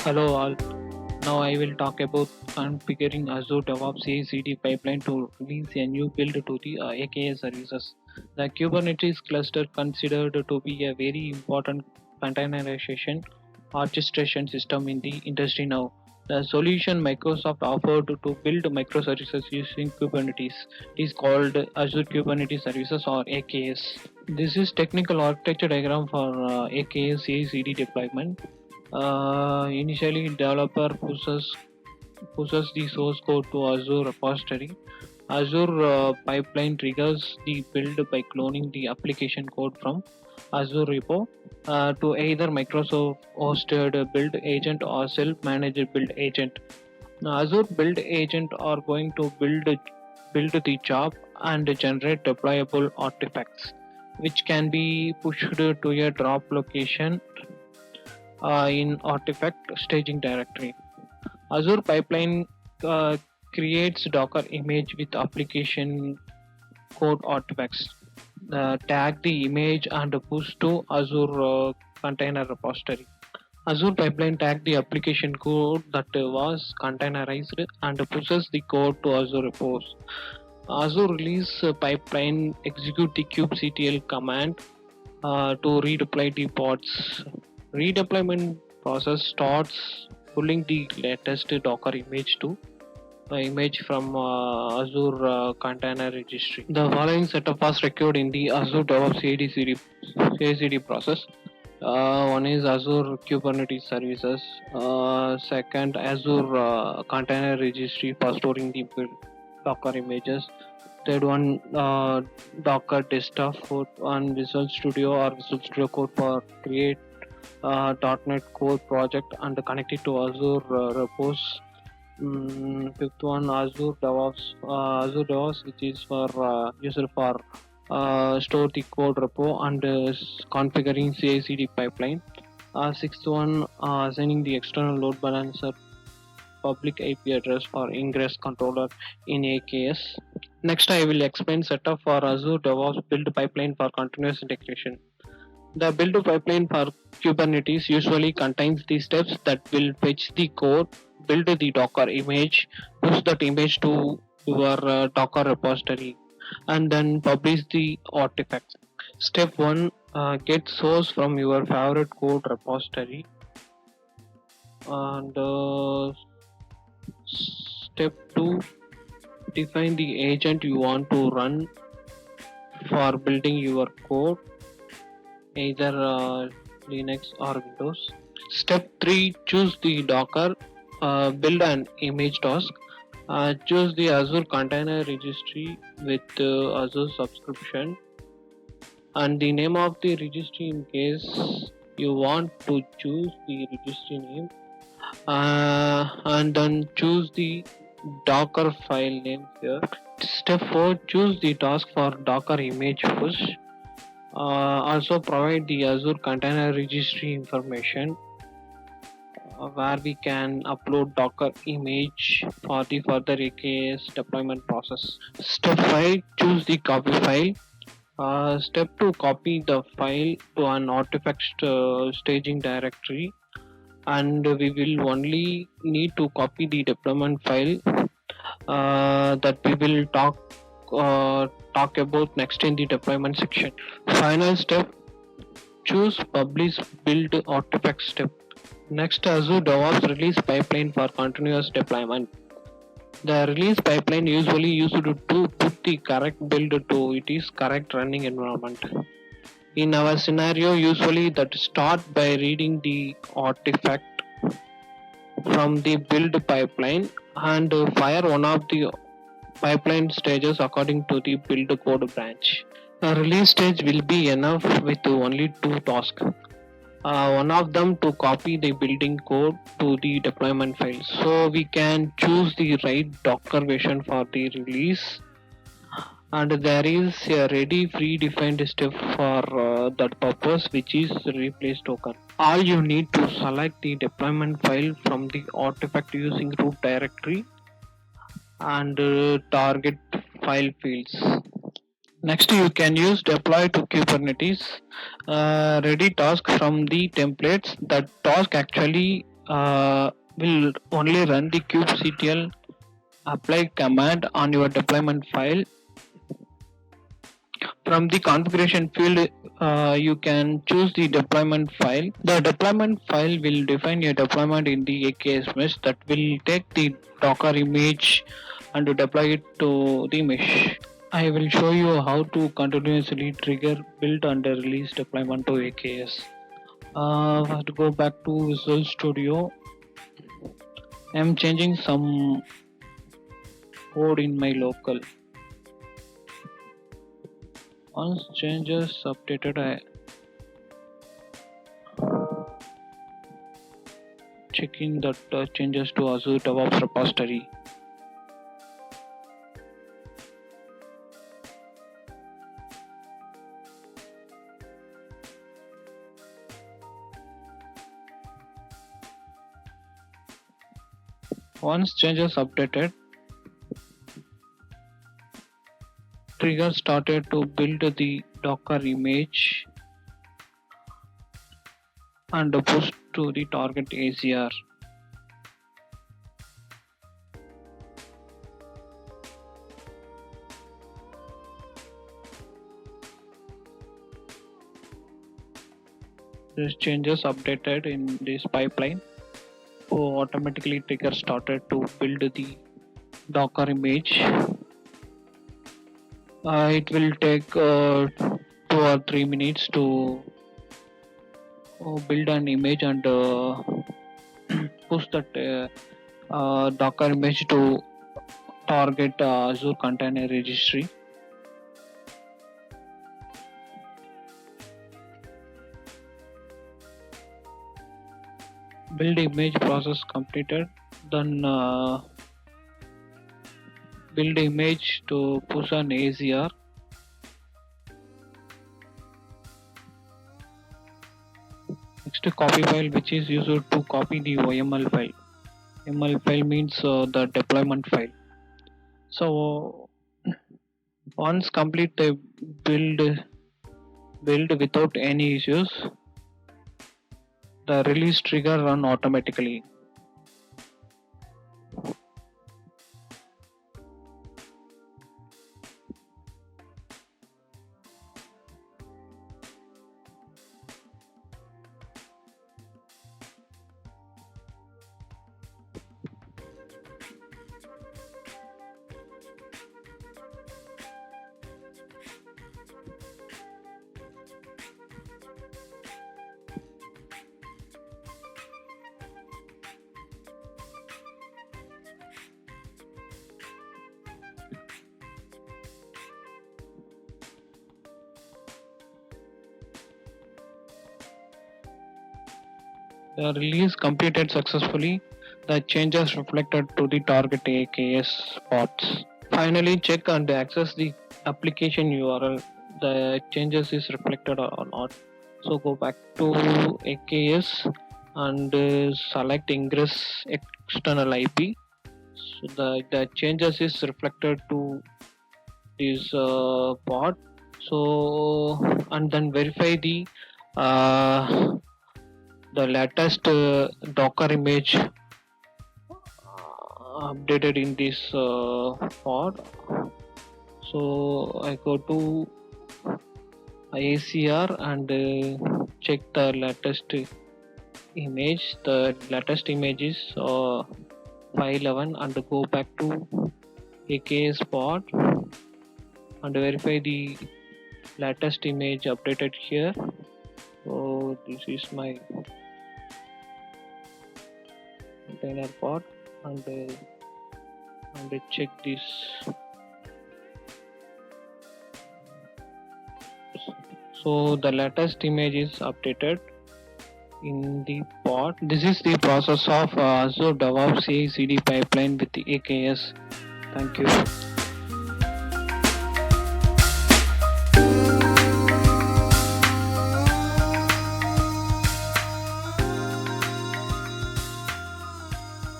Hello all. Now I will talk about configuring Azure DevOps CI/CD pipeline to release a new build to the AKS services. The Kubernetes cluster considered to be a very important containerization orchestration system in the industry now. The solution Microsoft offered to build microservices using Kubernetes is called Azure Kubernetes Services or AKS. This is technical architecture diagram for AKS CI/CD deployment. Initially, developer pushes the source code to Azure repository. Azure pipeline triggers the build by cloning the application code from Azure repo to either Microsoft hosted build agent or self-managed build agent. Now, Azure build agent are going to build the job and generate deployable artifacts, which can be pushed to a drop location in artifact staging directory. Azure Pipeline creates Docker image with application code artifacts. Tag the image and push to Azure container repository. Azure Pipeline tag the application code that was containerized and pushes the code to Azure repos. Azure release pipeline execute the kubectl command to redeploy the pods. Redeployment process starts pulling the latest Docker image to image from Azure Container Registry. The following setup was required in the Azure DevOps CI/CD process. One is Azure Kubernetes services. Second, Azure Container Registry for storing the Docker images. Third one, Docker desktop code on Visual Studio or Visual Studio Code for create .NET Core project and connect it to Azure repos. Fifth one, Azure DevOps, which is for useful for store the code repo and configuring CI/CD pipeline. Sixth one, assigning the external load balancer public IP address for ingress controller in AKS. Next, I will explain setup for Azure DevOps build pipeline for continuous integration. The build pipeline for Kubernetes usually contains the steps that will fetch the code, build the Docker image, push that image to your Docker repository, and then publish the artifacts. Step 1, get source from your favorite code repository. And step 2, define the agent you want to run for building your code, either Linux or Windows. Step 3, choose the Docker, build an image task. Choose the Azure Container Registry with Azure subscription and the name of the registry in case you want to choose the registry name, and then choose the Docker file name here. Step 4, choose the task for Docker image push. Also provide the Azure Container Registry information where we can upload Docker image for the further AKS deployment process. Step 5, choose the copy file. Step 2, copy the file to an artifact staging directory, and we will only need to copy the deployment file that we will talk about next in the deployment section. Final step, choose publish build artifact step. Next, Azure DevOps release pipeline for continuous deployment. The release pipeline usually used to put the correct build to its correct running environment. In our scenario, usually that start by reading the artifact from the build pipeline and fire one of the pipeline stages according to the build code branch. A release stage will be enough with only two tasks. One of them to copy the building code to the deployment file. So we can choose the right Docker version for the release. And there is a ready predefined step for that purpose, which is replace token. All you need to select the deployment file from the artifact using root directory and target file fields. Next, you can use deploy to Kubernetes ready task from the templates. That task actually will only run the kubectl apply command on your deployment file. From the configuration field, you can choose the deployment file. The deployment file will define a deployment in the AKS mesh that will take the Docker image and deploy it to the mesh. I will show you how to continuously trigger build and release deployment to AKS. To go back to Visual Studio, I am changing some code in my local. Once changes updated, I checking that changes to Azure DevOps repository. Once changes updated, trigger started to build the Docker image and push to the target ACR. These changes updated in this pipeline. So automatically trigger started to build the Docker image. It will take 2 or 3 minutes to build an image and push that Docker image to target Azure Container Registry. Build image process completed. Then build image to push an ACR. Next, copy file, which is used to copy the YML file. YML file means the deployment file. So once complete the build without any issues, the release trigger run automatically. The release completed successfully. The changes reflected to the target AKS pods. Finally, check and access the application URL. The changes is reflected or not. So go back to AKS and select ingress external IP. So the changes is reflected to this pod. So and then verify the latest Docker image updated in this pod. So I go to ACR and check the latest image. The latest image is 511 and go back to AKS pod and verify the latest image updated here. So this is my container pod and check this. So the latest image is updated in the pod. This is the process of Azure DevOps CI/CD pipeline with the AKS. Thank you.